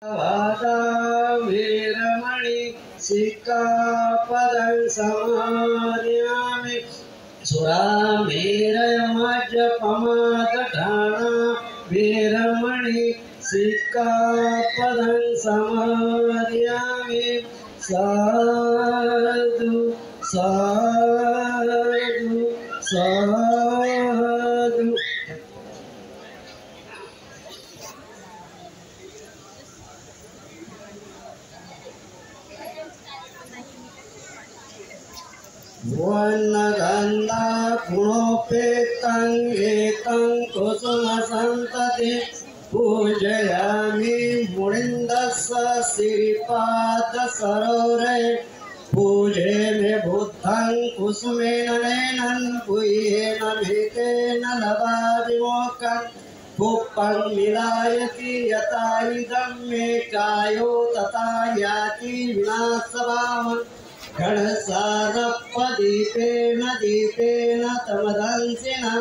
वादा वीरमणि सिक्कापदं समादयामि सुरामेरयमज्जपमादठाना वीरमणि सिक्कापदं समादयामि साधु साधु साधु। वन्नगन्धा गुणोपेतं एकं कुसुमसन्तति पूजयामि मुनिन्दस्य श्रीपादसरोवरे पूजे मे बुद्धं कुसुमेन नयनं पुयेन भीतेन लभादिमोक्षं पुप्पं मिलायति यथा इदं मे कायो तथा याति विनाशभावम् गणसारपदीपेन दीपेन तमदंसिना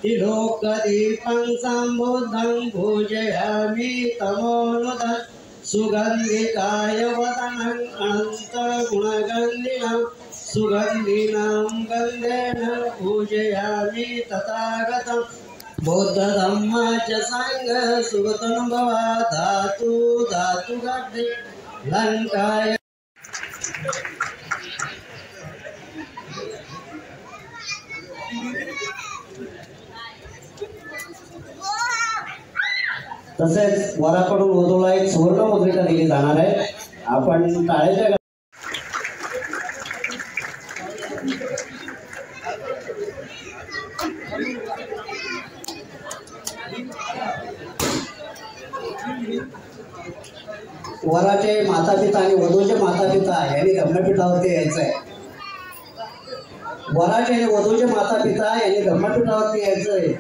त्रिलोकदीपं सम्बुद्धं पूजयामि तमोनुदं सुगन्धिकाय वदनं अनन्तगुणगन्धिनं सुगन्धिनां गन्धेन पूजयामि तथागतं बौद्धधम्म च संघ सुगतनुभव धातु धातु गद्धि लंकाय। तसेच वराकडून वधूला एक सुवर्ण मुद्रिका दिली जाणार आहे। आपण टाळ्याच्या वराचे मातापिता आणि वधूचे मातापिता यांनी धम्मपीठावरती यायचं आहे। वराचे आणि वधूचे मातापिता यांनी धम्मपीठावरती यायचं आहे।